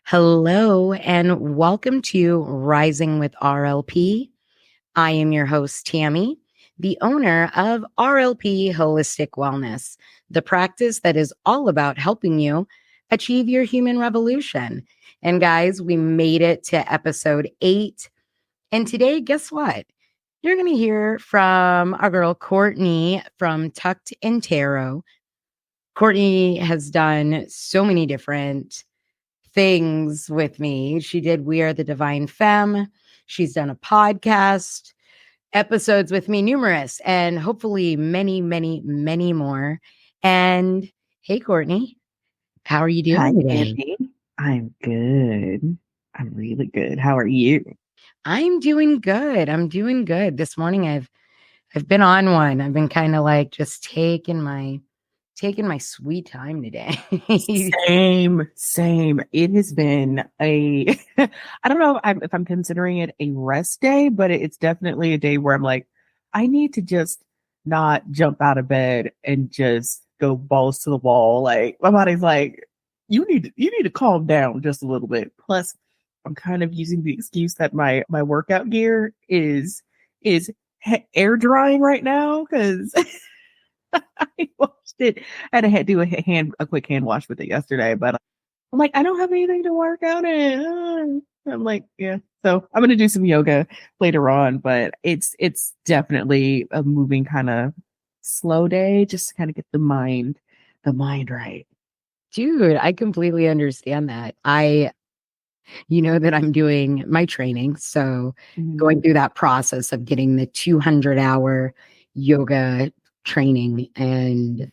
Hello and welcome to Rising with RLP. I am your host, Tammie, the owner of RLP Holistic Wellness, the practice that is all about helping you achieve your human revolution. And guys, we made it to episode 8. And today, guess what? You're going to hear from our girl, Courtnie from TuckedInTarot. Courtnie has done so many different things with me. She did We Are the Divine Femme. She's done a podcast, episodes with me, numerous, and hopefully many, many, many more. And hey, Courtnie, how are you Hi, doing today? Andy. I'm good. I'm really good. How are you? I'm doing good. I'm doing good. This morning I've been on one. I've been kind of like just taking my sweet time today. Same. It has been I don't know if I'm considering it a rest day, but it's definitely a day where I'm like, I need to just not jump out of bed and just go balls to the wall. Like my body's like, you need to calm down just a little bit. Plus, I'm kind of using the excuse that my workout gear is air drying right now because I washed it. I had to do a quick hand wash with it yesterday, but I'm like, I don't have anything to work out in. I'm like, yeah. So I'm gonna do some yoga later on, but it's definitely a moving kind of slow day just to kind of get the mind right. Dude, I completely understand that. You know that I'm doing my training. So Mhm. going through that process of getting the 200-hour yoga training. And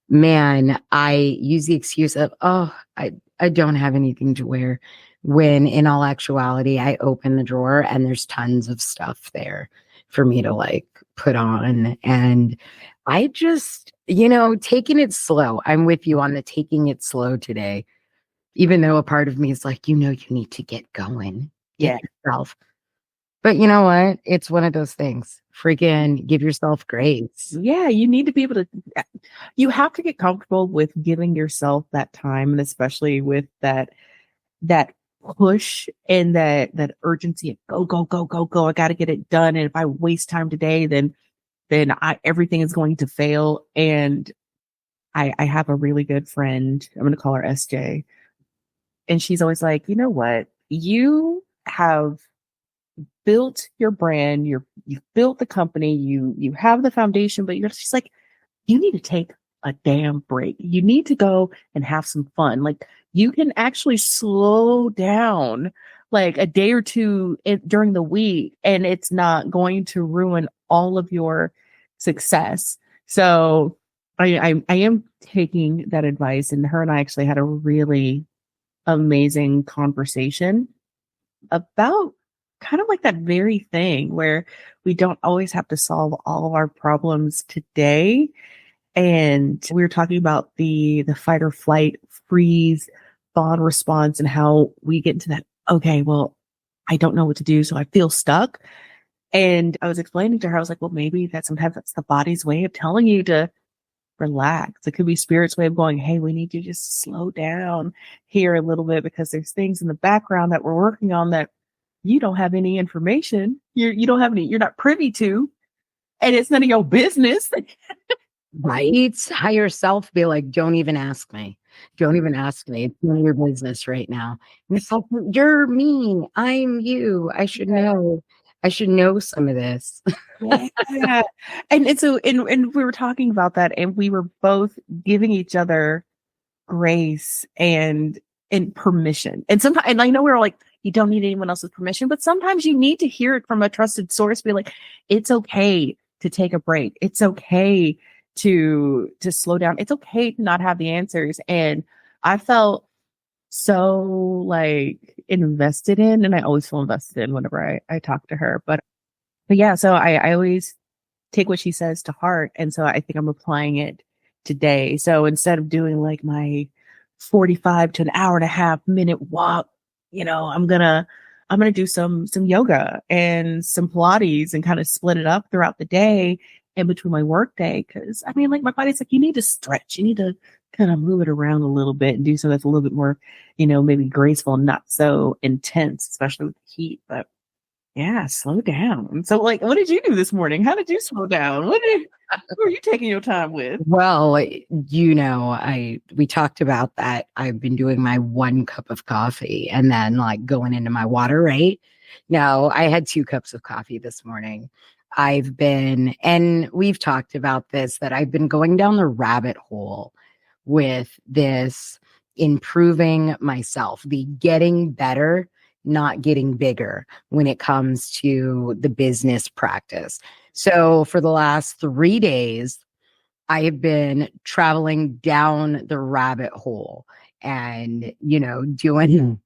man, I use the excuse of, I don't have anything to wear. When in all actuality, I open the drawer and there's tons of stuff there for me to like put on. And I just, taking it slow. I'm with you on the taking it slow today, even though a part of me is like, you need to get going, get Yeah. yourself. But you know what? It's one of those things. Freaking give yourself grace. Yeah, you need to be able to, you have to get comfortable with giving yourself that time, and especially with that push and that urgency of go, go, go, go, go. I got to get it done. And if I waste time today, then everything is going to fail. And I have a really good friend. I'm going to call her SJ. And she's always like, you know what? You have built your brand. You've built the company. You have the foundation, but she's like, you need to take a damn break. You need to go and have some fun. Like you can actually slow down like a day or two during the week, and it's not going to ruin all of your success. So I am taking that advice, and her and I actually had a really amazing conversation about kind of like that very thing where we don't always have to solve all of our problems today. And we were talking about the fight or flight, freeze, bond response, and how we get into that, okay, well, I don't know what to do, so I feel stuck. And I was explaining to her, I was like, well, maybe that sometimes that's the body's way of telling you to relax. It could be spirit's way of going, hey, we need you just to slow down here a little bit because there's things in the background that we're working on that you don't have any information. You don't have any, you're not privy to, and it's none of your business. Right? Higher self be like, don't even ask me. Don't even ask me. It's none of your business right now. And it's like, you're me. I'm you. I should know. I should know some of this. Yeah. And we were talking about that, and we were both giving each other grace and permission. And sometimes, and I know we're like, you don't need anyone else's permission, but sometimes you need to hear it from a trusted source. Be like, it's okay to take a break. It's okay to slow down. It's okay to not have the answers. And I felt so like invested in, and I always feel invested in whenever I talk to her. But yeah, so I always take what she says to heart. And so I think I'm applying it today. So instead of doing like my 45 to an hour and a half minute walk, I'm gonna do some yoga and some Pilates and kind of split it up throughout the day. in between my work day. Cause I mean, like my body's like, you need to stretch, you need to kind of move it around a little bit and do something that's a little bit more, maybe graceful, not so intense, especially with the heat. But yeah, slow down. So like, what did you do this morning? How did you slow down? Who are you taking your time with? Well, we talked about that. I've been doing my 1 cup of coffee and then like going into my water, right? No, I had 2 cups of coffee this morning. And we've talked about this, that I've been going down the rabbit hole with this improving myself, the getting better, not getting bigger when it comes to the business practice. So for the last 3 days, I have been traveling down the rabbit hole and, doing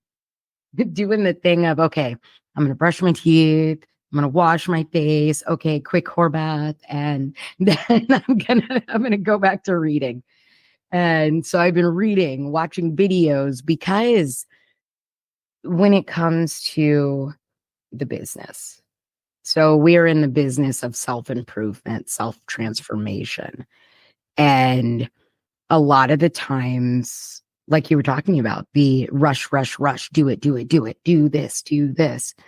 the thing of, okay, I'm going to brush my teeth. I'm going to wash my face. Okay, quick whore bath. And then I'm going to go back to reading. And so I've been reading, watching videos, because when it comes to the business, so we are in the business of self-improvement, self-transformation. And a lot of the times, like you were talking about, the rush, do it, do this.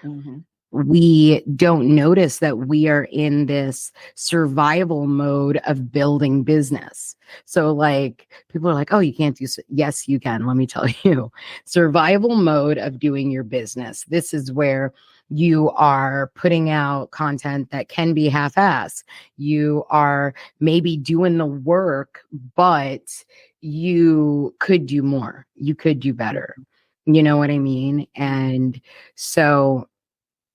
Mm-hmm. We don't notice that we are in this survival mode of building business. So like people are like, oh, you can't do so. Yes, you can. Let me tell you, survival mode of doing your business. This is where you are putting out content that can be half-assed. You are maybe doing the work, but you could do more. You could do better. You know what I mean? And so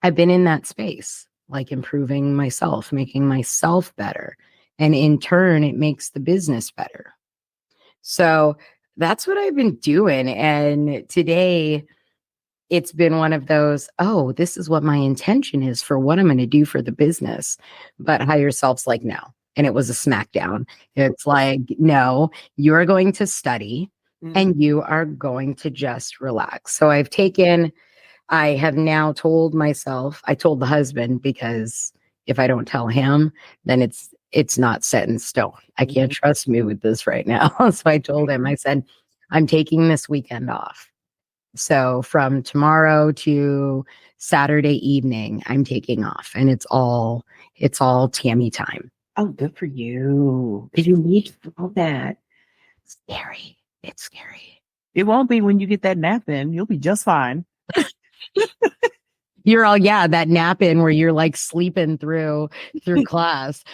I've been in that space, like improving myself, making myself better. And in turn, it makes the business better. So that's what I've been doing. And today it's been one of those, oh, this is what my intention is for what I'm going to do for the business. But higher self's like, no. And it was a smackdown. It's like, no, you're going to study and you are going to just relax. So I have now told myself, I told the husband, because if I don't tell him, then it's not set in stone. I can't trust me with this right now. So I told him, I said, I'm taking this weekend off. So from tomorrow to Saturday evening, I'm taking off, and it's all Tammie time. Oh, good for you. Because you need all that. Scary. It's scary. It won't be when you get that nap in. You'll be just fine. You're all, that nap in where you're like sleeping through class.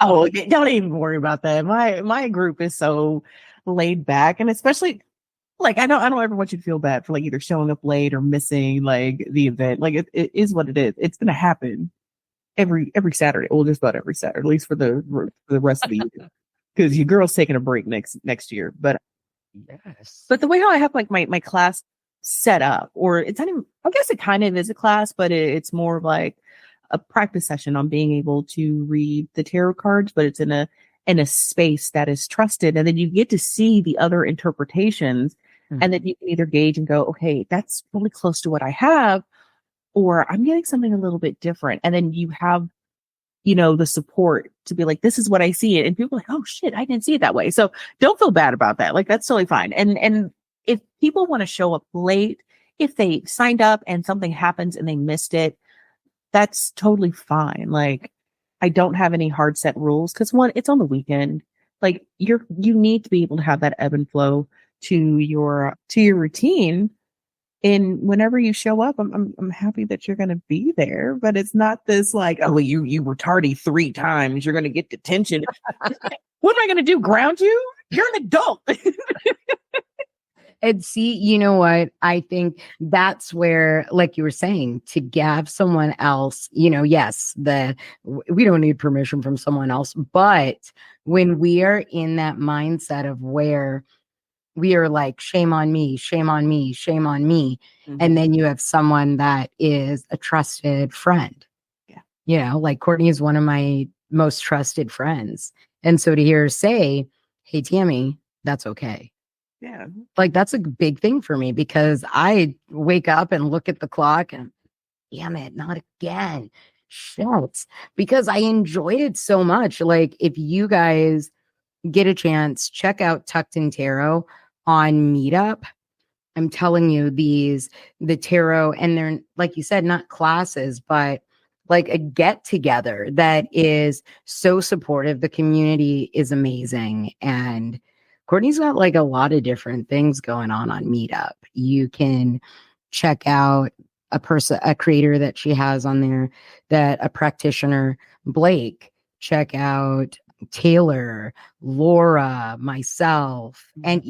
Oh, don't even worry about that. My group is so laid back, and especially like I don't ever want you to feel bad for like either showing up late or missing like the event. Like it is what it is. It's gonna happen every Saturday. Well, just about every Saturday, at least for the rest of the year. Because your girl's taking a break next year. But yes. But the way how I have like my class set up, or it's not even, I guess it kind of is a class, but it's more of like a practice session on being able to read the tarot cards, but it's in a space that is trusted. And then you get to see the other interpretations, and then you can either gauge and go, okay, that's really close to what I have, or I'm getting something a little bit different. And then you have, the support to be like, this is what I see. And people are like, oh shit, I didn't see it that way. So don't feel bad about that. Like, that's totally fine. And if people want to show up late, if they signed up and something happens and they missed it, that's totally fine. Like, I don't have any hard set rules, because one, it's on the weekend. Like you need to be able to have that ebb and flow to your routine. And whenever you show up, I'm happy that you're going to be there, but it's not this like, oh, you were tardy 3 times, you're going to get detention. What am I going to do? Ground you? You're an adult. And see, you know what? I think that's where, like you were saying, to have someone else, yes, we don't need permission from someone else, but when we are in that mindset of where we are like, shame on me, shame on me, shame on me. And then you have someone that is a trusted friend. Yeah. Like Courtnie is one of my most trusted friends. And so to hear her say, hey, Tammie, that's okay. Yeah. Like that's a big thing for me, because I wake up and look at the clock and damn it, not again. shit, because I enjoyed it so much. Like, if you guys get a chance, check out Tucked in Tarot on Meetup. I'm telling you, the tarot, and they're, like you said, not classes, but like a get together that is so supportive. The community is amazing. And Courtney's got like a lot of different things going on Meetup. You can check out a creator that she has on there, that a practitioner, Blake. Check out Taylor, Laura, myself, and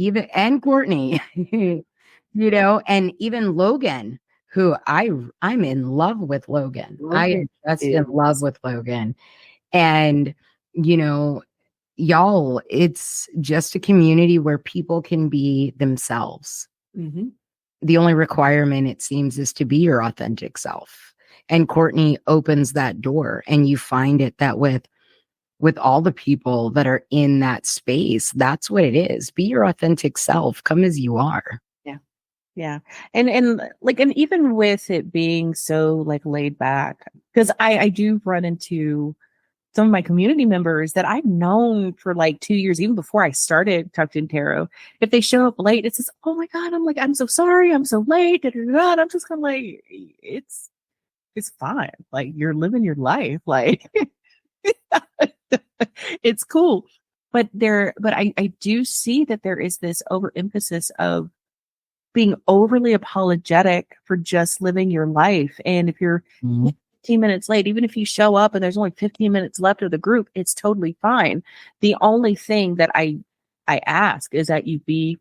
Courtney. And even Logan, who I'm in love with Logan. I am just in love with Logan. And, y'all, it's just a community where people can be themselves. Mm-hmm. The only requirement, it seems, is to be your authentic self. And Courtney opens that door, and you find it that with all the people that are in that space, that's what it is. Be your authentic self. Come as you are. Yeah. And even with it being so like laid back, because I do run into some of my community members that I've known for like 2 years, even before I started Tucked in Tarot. If they show up late, it says, "Oh my God," I'm like, "I'm so sorry, I'm so late." And I'm just kind of like, it's fine. Like, you're living your life. Like, it's cool. But I do see that there is this overemphasis of being overly apologetic for just living your life. And if you're 15 minutes late, even if you show up and there's only 15 minutes left of the group, it's totally fine. The only thing that I ask is that you be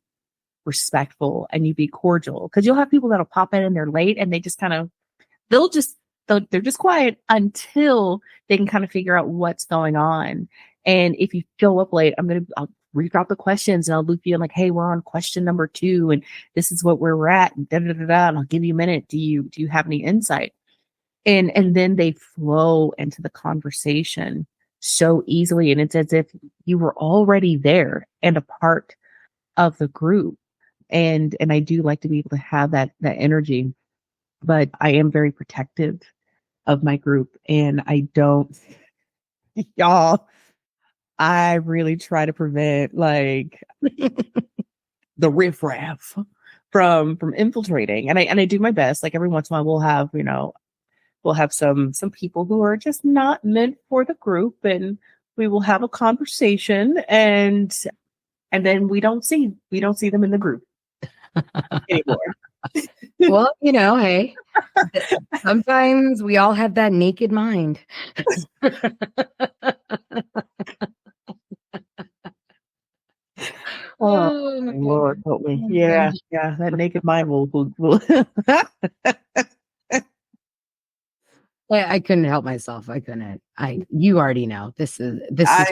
respectful and you be cordial, because you'll have people that'll pop in and they're late and they just kind of, they're just quiet until they can kind of figure out what's going on. And if you show up late, I'll redraw the questions and I'll loop you in like, "Hey, we're on question number 2 and this is what we're at, and and I'll give you a minute. Do you have any insight?" And then they flow into the conversation so easily. And it's as if you were already there and a part of the group. And I do like to be able to have that energy, but I am very protective of my group, and I don't, y'all, I really try to prevent like the riffraff from infiltrating. And I do my best. Like, every once in a while we'll have some people who are just not meant for the group, and we will have a conversation, and then we don't see them in the group anymore. Well, hey, sometimes we all have that naked mind. Oh, Lord help me. Yeah, that naked mind will I couldn't help myself. I couldn't. You already know. This is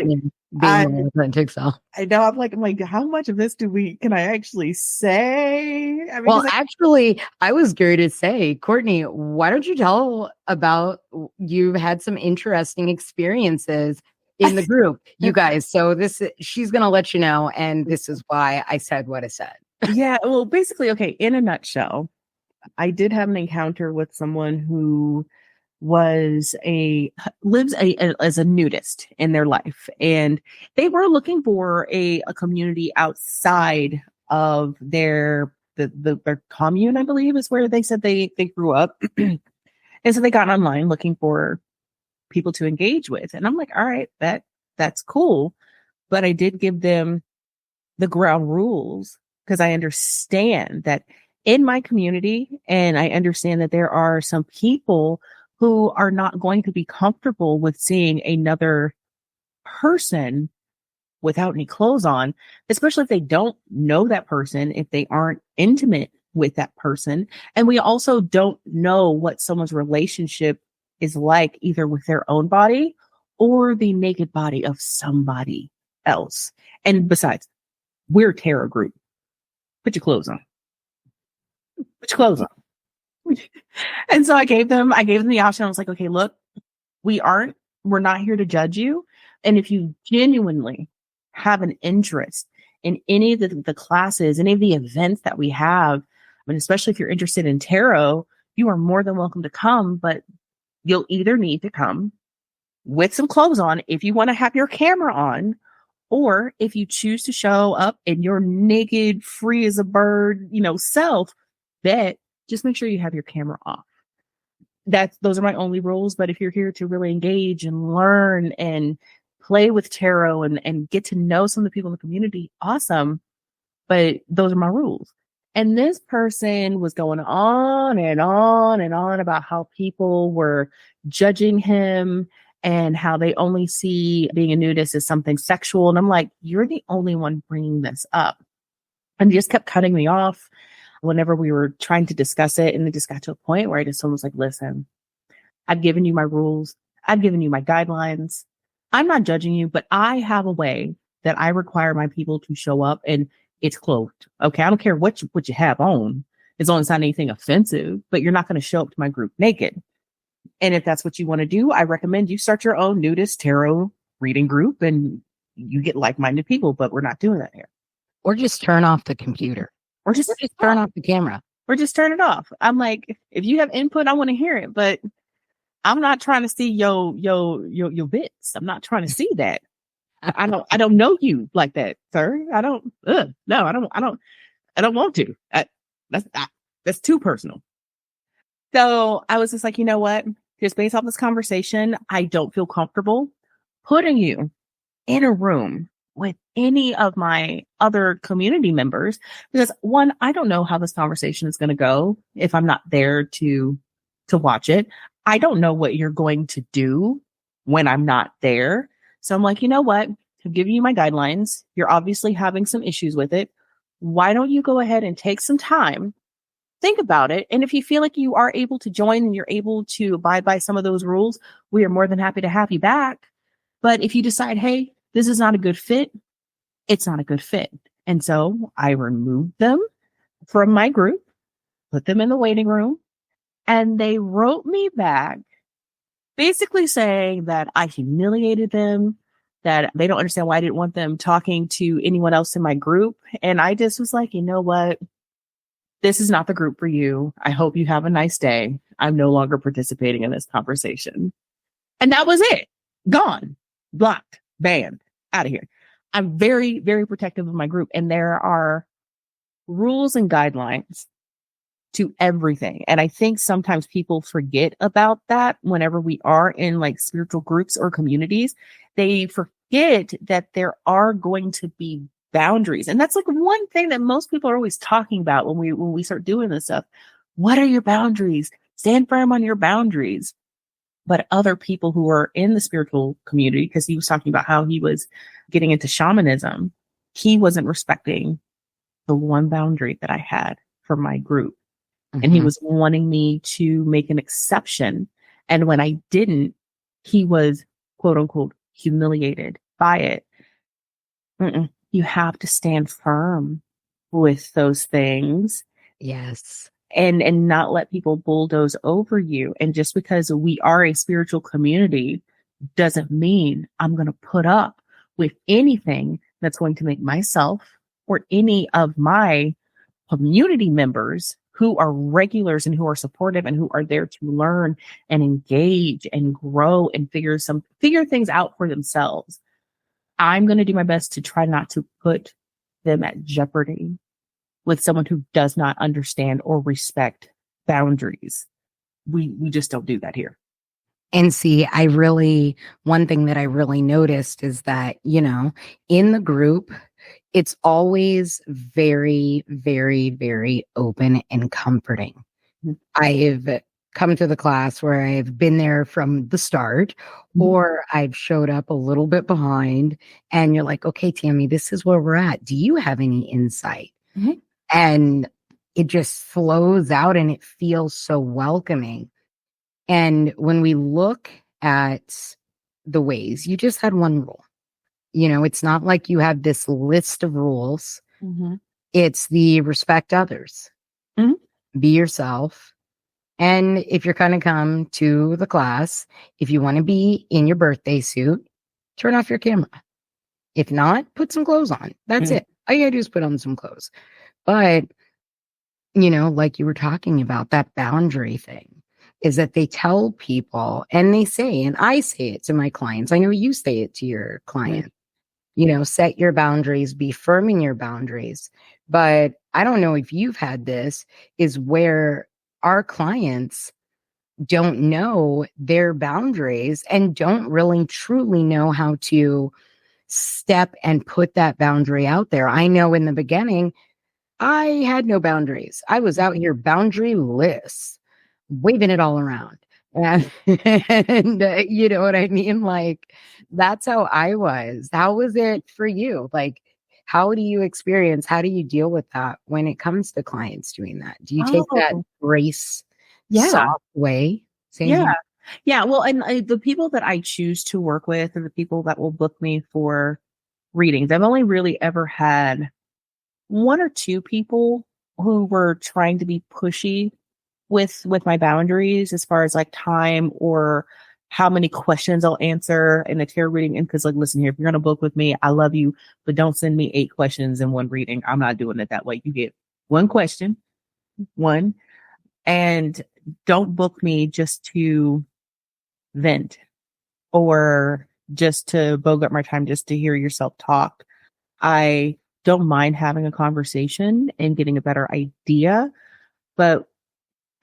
me being my authentic self. I know. I'm like, how much of this can I actually say? I mean, well, actually, I was going to say, Courtney, why don't you tell about, you've had some interesting experiences in the group, you guys. So she's going to let you know. And this is why I said what I said. Yeah. Well, basically, okay. In a nutshell, I did have an encounter with someone who lives as a nudist in their life, and they were looking for a community outside of their commune, I believe is where they said they grew up. And so they got online looking for people to engage with, and I'm like, all right, that's cool, but I did give them the ground rules, because I understand that in my community, and I understand that there are some people who are not going to be comfortable with seeing another person without any clothes on, especially if they don't know that person, if they aren't intimate with that person. And we also don't know what someone's relationship is like, either with their own body or the naked body of somebody else. And besides, we're a tarot group. Put your clothes on. Put your clothes on. And so I gave them the option. I was like, okay, look, we're not here to judge you. And if you genuinely have an interest in any of the classes, any of the events that we have, I mean, especially if you're interested in tarot, you are more than welcome to come. But you'll either need to come with some clothes on if you want to have your camera on, or if you choose to show up in your naked, free as a bird, self, bet just make sure you have your camera off. Those are my only rules. But if you're here to really engage and learn and play with tarot and get to know some of the people in the community, awesome. But those are my rules. And this person was going on and on and on about how people were judging him and how they only see being a nudist as something sexual. And I'm like, you're the only one bringing this up. And he just kept cutting me off whenever we were trying to discuss it. And it just got to a point where I just was like, listen, I've given you my rules. I've given you my guidelines. I'm not judging you, but I have a way that I require my people to show up, and it's clothed. Okay. I don't care what you have on, as long as it's not anything offensive, but you're not going to show up to my group naked. And if that's what you want to do, I recommend you start your own nudist tarot reading group and you get like-minded people, but we're not doing that here. Or just turn off the computer. Or just turn off the camera. Or just turn it off. I'm like, if you have input, I want to hear it, but I'm not trying to see your bits. I'm not trying to see that. I don't know you like that, sir. I don't want to. That's too personal. So I was just like, you know what? Just based off this conversation, I don't feel comfortable putting you in a room with any of my other community members, because one, I don't know how this conversation is going to go if I'm not there to watch it. I don't know what you're going to do when I'm not there. So I'm like, you know what? I'm giving you my guidelines. You're obviously having some issues with it. Why don't you go ahead and take some time, think about it. And if you feel like you are able to join and you're able to abide by some of those rules, we are more than happy to have you back. But if you decide, hey, this is not a good fit, it's not a good fit. And so I removed them from my group, put them in the waiting room, and they wrote me back basically saying that I humiliated them, that they don't understand why I didn't want them talking to anyone else in my group. And I just was like, you know what? This is not the group for you. I hope you have a nice day. I'm no longer participating in this conversation. And that was it. Gone, blocked, banned, out of here. I'm very, very protective of my group. And there are rules and guidelines to everything. And I think sometimes people forget about that whenever we are in like spiritual groups or communities. They forget that there are going to be boundaries. And that's like one thing that most people are always talking about when we start doing this stuff. What are your boundaries? Stand firm on your boundaries. But other people who are in the spiritual community, because he was talking about how he was getting into shamanism, he wasn't respecting the one boundary that I had for my group. Mm-hmm. And he was wanting me to make an exception. And when I didn't, he was quote unquote humiliated by it. You have to stand firm with those things. Yes. And not let people bulldoze over you. And just because we are a spiritual community doesn't mean I'm going to put up with anything that's going to make myself or any of my community members who are regulars and who are supportive and who are there to learn and engage and grow and figure things out for themselves. I'm going to do my best to try not to put them at jeopardy with someone who does not understand or respect boundaries. We just don't do that here. And see, one thing that I really noticed is that, in the group, it's always very, very, very open and comforting. Mm-hmm. I've come to the class where I've been there from the start, or I've showed up a little bit behind, and you're like, okay, Tammie, this is where we're at. Do you have any insight? Mm-hmm. And it just flows out and it feels so welcoming. And when we look at the ways, you just had one rule. It's not like you have this list of rules. Mm-hmm. It's the respect others, be yourself. And if you're going to come to the class, if you want to be in your birthday suit, turn off your camera. If not, put some clothes on. That's it. All you got to do is put on some clothes. But, like you were talking about, that boundary thing, is that they tell people and they say, and I say it to my clients, I know you say it to your clients, set your boundaries, be firm in your boundaries. But I don't know if you've had this, is where our clients don't know their boundaries and don't really truly know how to step and put that boundary out there. I know in the beginning, I had no boundaries. I was out here boundaryless, waving it all around. And, you know what I mean? Like, that's how I was. How was it for you? Like, how do you deal with that when it comes to clients doing that? Do you take that Oh, grace, yeah. soft way? Yeah. Yeah. Well, and the people that I choose to work with are the people that will book me for readings. I've only really ever had one or two people who were trying to be pushy with my boundaries as far as like time or how many questions I'll answer in a tarot reading. And because like, listen here, if you're going to book with me, I love you, but don't send me 8 questions in one reading. I'm not doing it that way. You get one question, and don't book me just to vent or just to bogart my time, just to hear yourself talk. I don't mind having a conversation and getting a better idea, but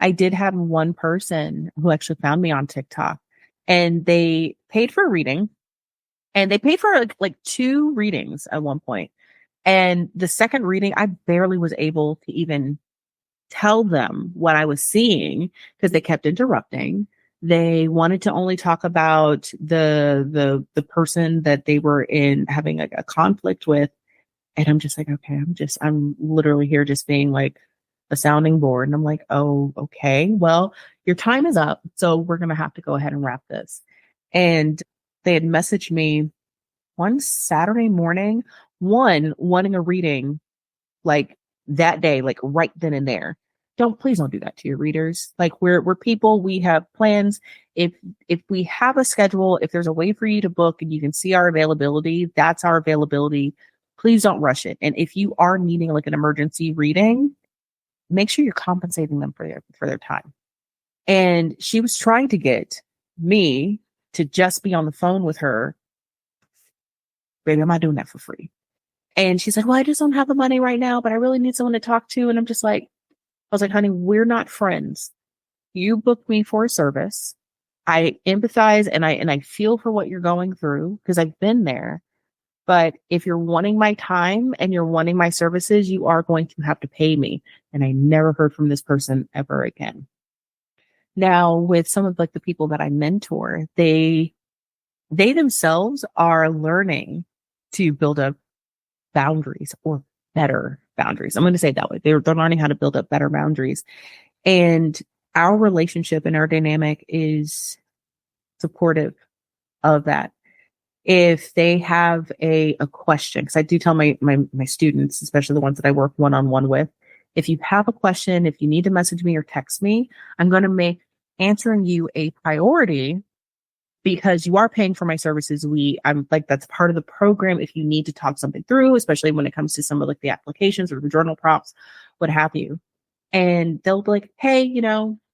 I did have one person who actually found me on TikTok, and they paid for a reading, and they paid for like 2 readings at one point. And the second reading, I barely was able to even tell them what I was seeing because they kept interrupting. They wanted to only talk about the person that they were in having a conflict with. And I'm just like, okay, I'm literally here just being like a sounding board. And I'm like, oh, okay, well, your time is up. So we're going to have to go ahead and wrap this. And they had messaged me one Saturday morning, wanting a reading like that day, like right then and there. Please don't do that to your readers. Like we're people, we have plans. If we have a schedule, if there's a way for you to book and you can see our availability, that's our availability. Please don't rush it. And if you are needing like an emergency reading, make sure you're compensating them for their time. And she was trying to get me to just be on the phone with her. Baby, I'm not doing that for free. And she's like, well, I just don't have the money right now, but I really need someone to talk to. And I'm just like, I was like, honey, we're not friends. You booked me for a service. I empathize and I feel for what you're going through because I've been there. But if you're wanting my time and you're wanting my services, you are going to have to pay me. And I never heard from this person ever again. Now, with some of like the people that I mentor, they themselves are learning to build up boundaries or better boundaries. I'm going to say it that way. They're learning how to build up better boundaries. And our relationship and our dynamic is supportive of that. If they have a question, because I do tell my students, especially the ones that I work one-on-one with, if you have a question, if you need to message me or text me, I'm going to make answering you a priority because you are paying for my services. I'm like, that's part of the program. If you need to talk something through, especially when it comes to some of like the applications or the journal prompts, what have you. And they'll be like, hey,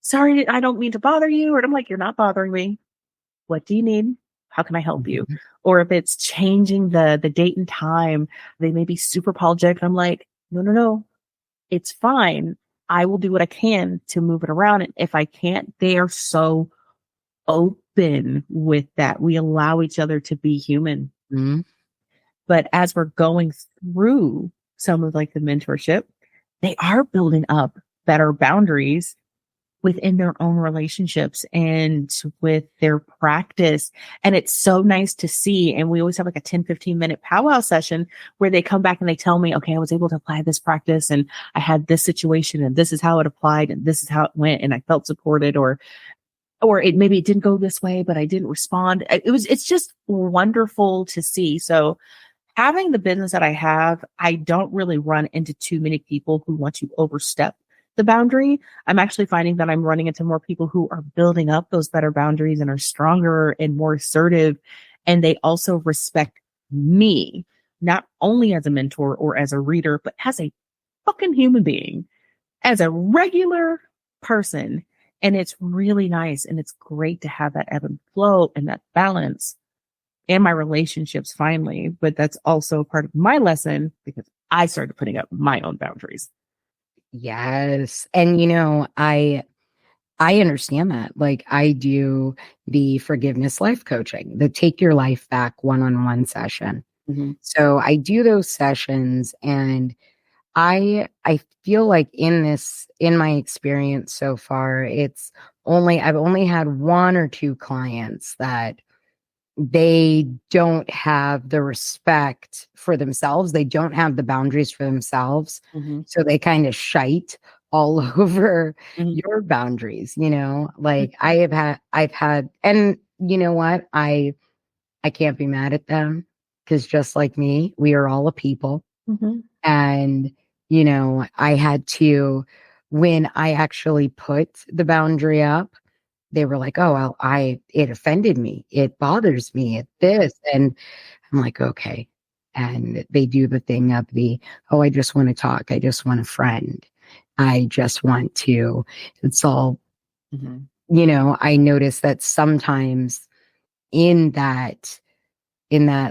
sorry, I don't mean to bother you. And I'm like, you're not bothering me. What do you need? How can I help you? Or if it's changing the date and time, they may be super apologetic. I'm like, no, it's fine. I will do what I can to move it around. And if I can't, they are so open with that. We allow each other to be human. Mm-hmm. But as we're going through some of like the mentorship, they are building up better boundaries within their own relationships and with their practice. And it's so nice to see. And we always have like a 10-15 minute powwow session where they come back and they tell me, okay, I was able to apply this practice and I had this situation and this is how it applied and this is how it went. And I felt supported or maybe it didn't go this way, but I didn't respond. It's just wonderful to see. So having the business that I have, I don't really run into too many people who want to overstep the boundary. I'm actually finding that I'm running into more people who are building up those better boundaries and are stronger and more assertive. And they also respect me, not only as a mentor or as a reader, but as a fucking human being, as a regular person. And it's really nice. And it's great to have that ebb and flow and that balance in my relationships finally. But that's also part of my lesson because I started putting up my own boundaries. Yes. And I understand that. Like I do the forgiveness life coaching, the take your life back one-on-one session. Mm-hmm. So I do those sessions, and I feel like in my experience so far, I've only had one or two clients that they don't have the respect for themselves. They don't have the boundaries for themselves. Mm-hmm. So they kind of shite all over Mm-hmm. your boundaries, like I've had, and you know what? I can't be mad at them because just like me, we are all a people. Mm-hmm. And, I had to, when I actually put the boundary up, they were like, oh, well, it offended me. It bothers me at this. And I'm like, okay. And they do the thing of oh, I just want to talk. I just want a friend. I just want to, it's all, Mm-hmm. I notice that sometimes in that,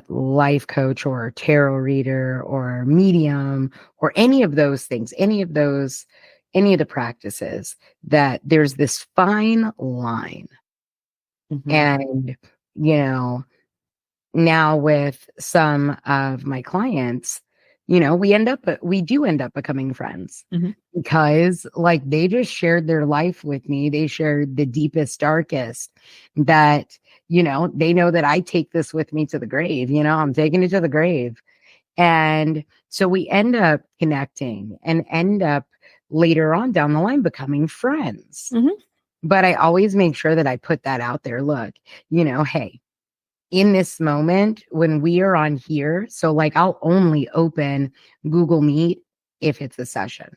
life coach or tarot reader or medium or any of those things, any of the practices, that there's this fine line. Mm-hmm. And, now with some of my clients, we do end up becoming friends Mm-hmm. because like they just shared their life with me. They shared the deepest, darkest that, they know that I take this with me to the grave, I'm taking it to the grave. And so we end up connecting and end up later on down the line becoming friends. Mm-hmm. But I always make sure that I put that out there. Look, hey, in this moment when we are on here, so like I'll only open Google Meet if it's a session.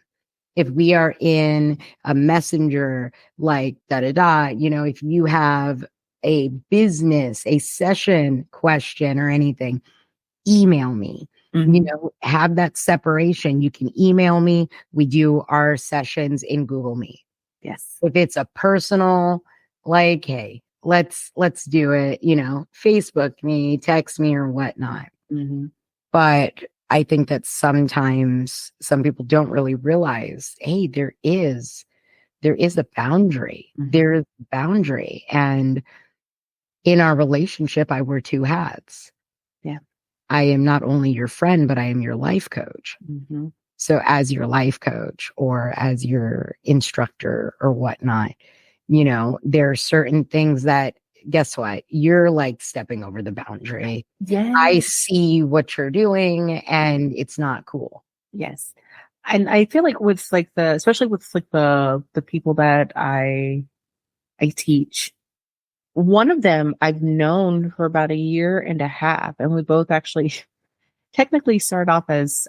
If we are in a messenger, like if you have a business, a session question or anything, email me. Mm-hmm. Have that separation. You can email me. We do our sessions in Google Meet. Yes. If it's a personal, like, hey, let's do it, Facebook me, text me or whatnot. Mm-hmm. But I think that sometimes some people don't really realize, hey, there is a boundary. Mm-hmm. There's a boundary. And in our relationship, I wear two hats. Yeah. I am not only your friend, but I am your life coach. Mm-hmm. So as your life coach or as your instructor or whatnot, there are certain things that, guess what? You're like stepping over the boundary. Yeah. I see what you're doing and it's not cool. Yes. And I feel like with like especially with like the people that I teach, one of them I've known for about a year and a half, and we both actually technically started off as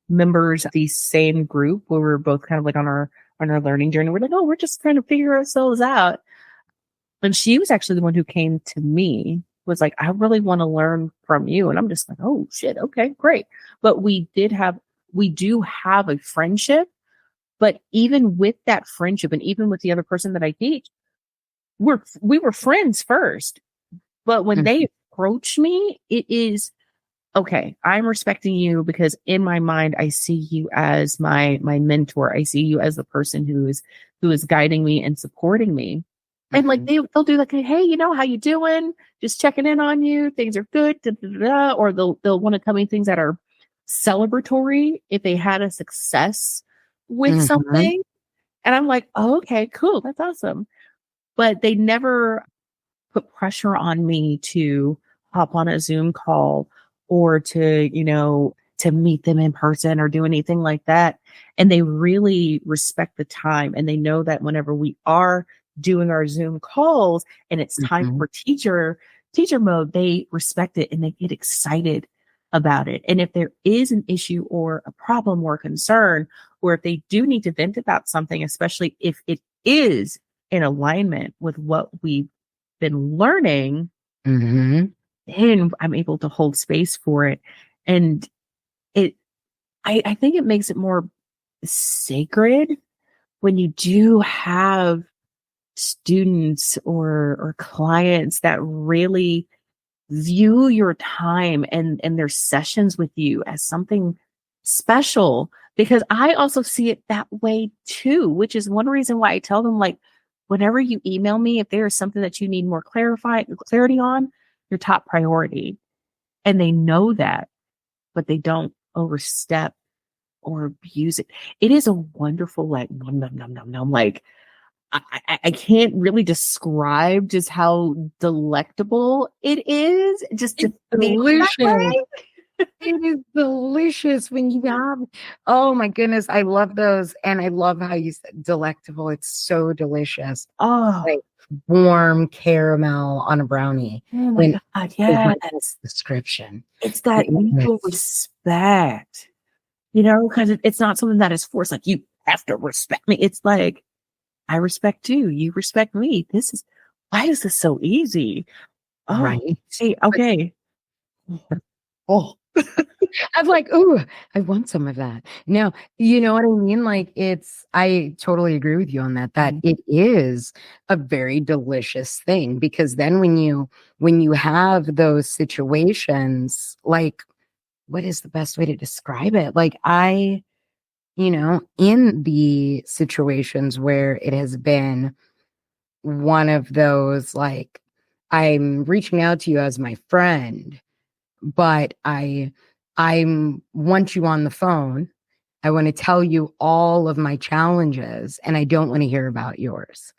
members of the same group where we were both kind of like on our learning journey. We're like, oh, we're just trying to figure ourselves out. And she was actually the one who came to me, was like, I really want to learn from you. And I'm just like, oh shit, okay, great. But we do have a friendship. But even with that friendship and even with the other person that I teach, we were friends first. But when they approach me, it is, okay, I'm respecting you because in my mind, I see you as my mentor. I see you as the person who is guiding me and supporting me. And like they'll do like, hey, how you doing? Just checking in on you. Things are good. Da, da, da, da. Or they'll want to tell me things that are celebratory if they had a success with something. And I'm like, oh, okay, cool. That's awesome. But they never put pressure on me to hop on a Zoom call or to meet them in person or do anything like that. And they really respect the time. And they know that whenever we are doing our Zoom calls and it's time for teacher mode, they respect it and they get excited about it. And if there is an issue or a problem or a concern, or if they do need to vent about something, especially if it is in alignment with what we've been learning, then I'm able to hold space for it. And I think it makes it more sacred when you do have students or clients that really view your time and their sessions with you as something special, because I also see it that way too, which is one reason why I tell them, like, whenever you email me, if there is something that you need more clarity on, your top priority. And they know that, but they don't overstep or abuse it. It is a wonderful, like, num, num, num, num, num. Like, I can't really describe just how delectable it is. Just to feel that way. It is delicious when you have, oh my goodness, I love those. And I love how you said delectable. It's so delicious. Oh, Like warm caramel on a brownie. oh my God, yes. Description. It's that mutual respect, you know, because it's not something that is forced. Like, you have to respect me. It's like, I respect you. You respect me. Why is this so easy? Oh, right. See, okay. Oh, I'm like, ooh, I want some of that. Now, you know what I mean? Like, I totally agree with you on that, it is a very delicious thing, because then when you have those situations, like, what is the best way to describe it? Like, in the situations where it has been one of those, like, I'm reaching out to you as my friend, but I want you on the phone. I want to tell you all of my challenges, and I don't want to hear about yours.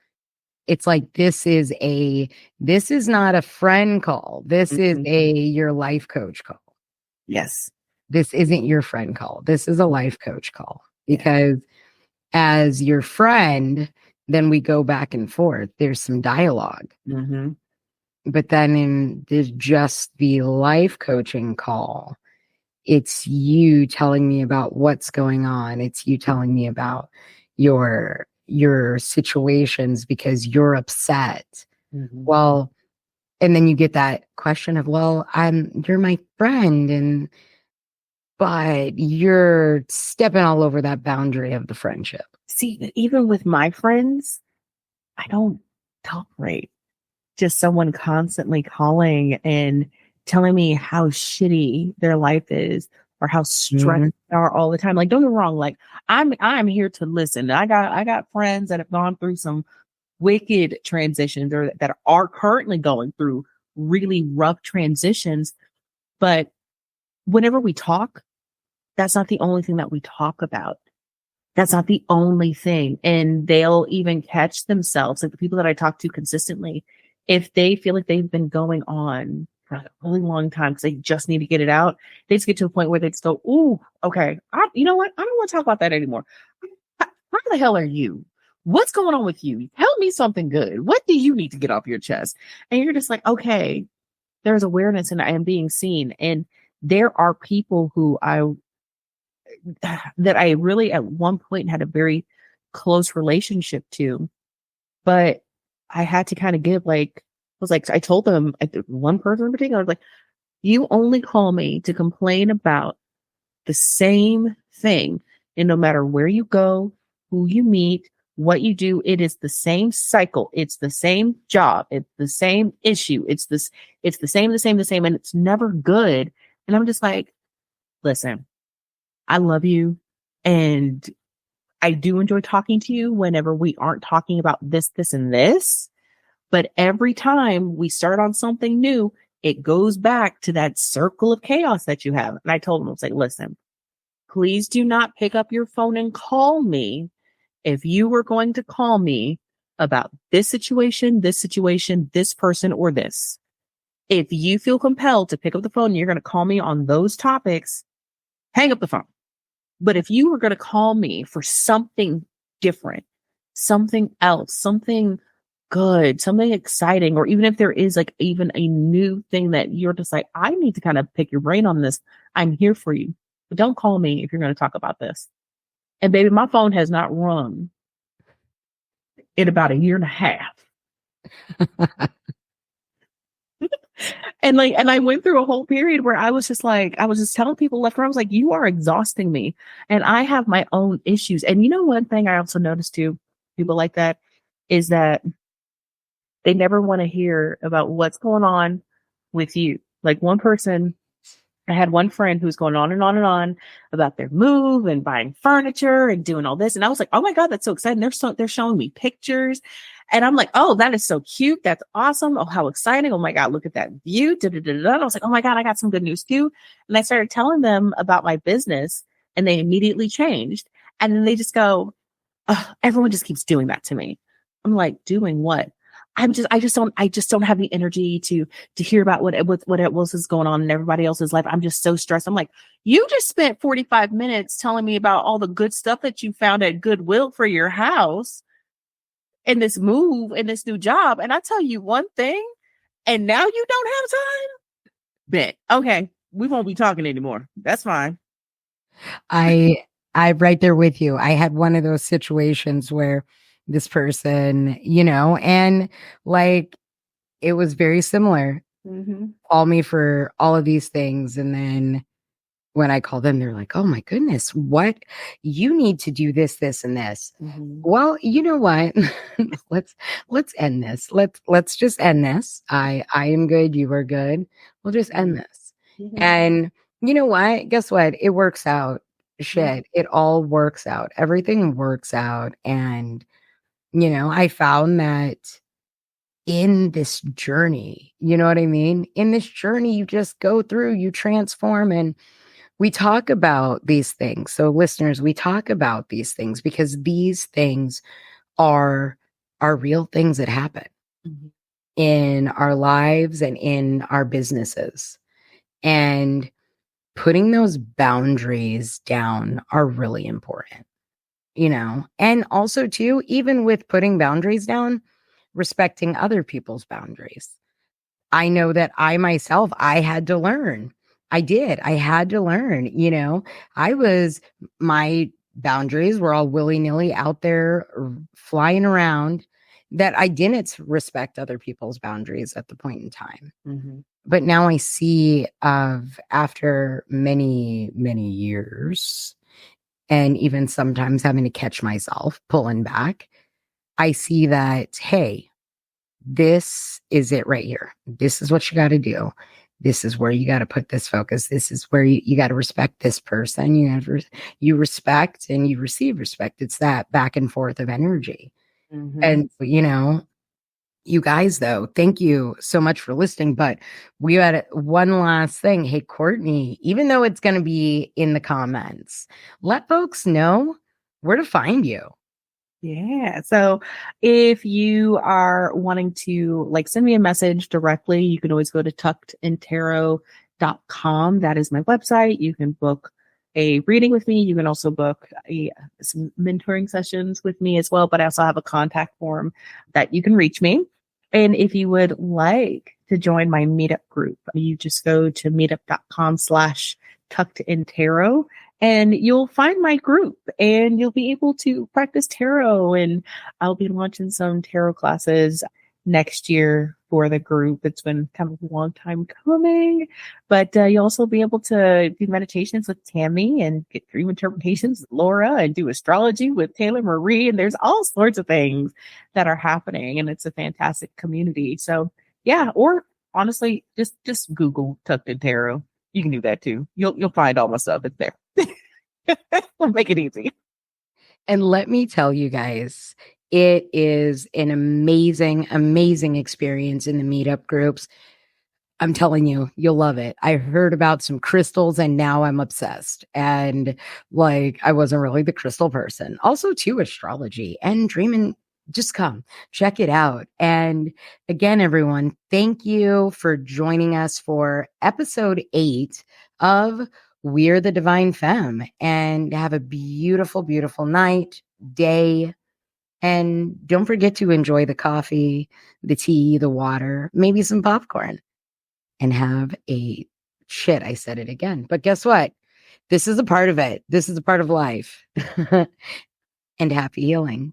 It's like, this is not a friend call. This is your life coach call. Yes. This isn't your friend call. This is a life coach call, because as your friend, then we go back and forth. There's some dialogue. Mm-hmm. But then there's just the life coaching call. It's you telling me about what's going on. It's you telling me about your situations because you're upset. Mm-hmm. Well, and then you get that question of, well, you're my friend, but you're stepping all over that boundary of the friendship. See, even with my friends, I don't tolerate just someone constantly calling and telling me how shitty their life is or how stressed they are all the time. Like, don't get me wrong. Like, I'm here to listen. I got friends that have gone through some wicked transitions, or that are currently going through really rough transitions. But whenever we talk, that's not the only thing that we talk about. That's not the only thing. And they'll even catch themselves, like the people that I talk to consistently, if they feel like they've been going on for a really long time because they just need to get it out, they just get to a point where they just go, ooh, okay, you know what? I don't want to talk about that anymore. How the hell are you? What's going on with you? Tell me something good. What do you need to get off your chest? And you're just like, okay, there's awareness and I am being seen. And there are people who that I really at one point had a very close relationship to, but I had to kind of I told them, one person in particular, I was like, you only call me to complain about the same thing. And no matter where you go, who you meet, what you do, it is the same cycle. It's the same job. It's the same issue. It's the same, and it's never good. And I'm just like, listen, I love you. And I do enjoy talking to you whenever we aren't talking about this, and this. But every time we start on something new, it goes back to that circle of chaos that you have. And I told him, I was like, listen, please do not pick up your phone and call me if you were going to call me about this situation, this person, or this. If you feel compelled to pick up the phone and you're going to call me on those topics, hang up the phone. But if you were going to call me for something different, something else, something good, something exciting, or even if there is like even a new thing that you're just like, I need to kind of pick your brain on this, I'm here for you. But don't call me if you're going to talk about this. And baby, my phone has not rung in about 1.5 years. And I went through a whole period where I was just telling people left and right, I was like, you are exhausting me. And I have my own issues. And you know, one thing I also noticed too, people like that, is that They never want to hear about what's going on with you. Like I had one friend who's going on and on and on about their move and buying furniture and doing all this. And I was like, oh my God, that's so exciting. They're showing me pictures. And I'm like, oh, that is so cute. That's awesome. Oh, how exciting. Oh my God, look at that view. Da-da-da-da. I was like, oh my God, I got some good news too. And I started telling them about my business and they immediately changed. And then they just go, oh, everyone just keeps doing that to me. I'm like, doing what? I just don't have the energy to hear about what else is going on in everybody else's life. I'm just so stressed. I'm like, you just spent 45 minutes telling me about all the good stuff that you found at Goodwill for your house and this move and this new job. And I tell you one thing, and now you don't have time. Bet. Okay. We won't be talking anymore. That's fine. I'm right there with you. I had one of those situations where this person, and like it was very similar. Call me for all of these things. And then when I call them, they're like, oh my goodness, what? You need to do this, this, and this. Well, you know what? let's end this. Let's just end this. I am good. You are good. We'll just end this. And you know what? Guess what? It works out. Shit. It all works out. Everything works out. And I found that in this journey, you know what I mean? In this journey, you just go through, you transform, and we talk about these things. So listeners, we talk about these things because these things are real things that happen in our lives and in our businesses. And putting those boundaries down are really important. And also too, even with putting boundaries down, respecting other people's boundaries. I know that I myself, I had to learn. I did. I had to learn, my boundaries were all willy-nilly out there flying around, that I didn't respect other people's boundaries at the point in time. But now I see after many, many years, and even sometimes having to catch myself pulling back, I see that, hey, this is it right here. This is what you got to do. This is where you got to put this focus. This is where you got to respect this person. You respect and you receive respect. It's that back and forth of energy. And, you guys, though, thank you so much for listening. But we had one last thing. Hey, Courtnie, even though it's going to be in the comments, let folks know where to find you. Yeah. So if you are wanting to send me a message directly, you can always go to tuckedintarot.com. That is my website. You can book a reading with me. You can also book some mentoring sessions with me as well. But I also have a contact form that you can reach me. And if you would like to join my meetup group, you just go to meetup.com/tuckedintarot and you'll find my group and you'll be able to practice tarot. And I'll be launching some tarot classes next year for the group. It's been kind of a long time coming, but you'll also be able to do meditations with Tammie and get dream interpretations with Laura and do astrology with Taylor Marie. And there's all sorts of things that are happening, and it's a fantastic community. So yeah, or honestly, just Google Tucked in Tarot. You can do that too. You'll find all my stuff. It's there. We'll make it easy. And let me tell you guys, it is an amazing, amazing experience in the meetup groups. I'm telling you, you'll love it. I heard about some crystals and now I'm obsessed. And I wasn't really the crystal person. Also too, astrology and dreaming. Just come check it out. And again, everyone, thank you for joining us for episode 8 of We're the Divine Femme, and have a beautiful, beautiful night, day. And don't forget to enjoy the coffee, the tea, the water, maybe some popcorn, and have I said it again. But guess what? This is a part of it. This is a part of life. And happy healing.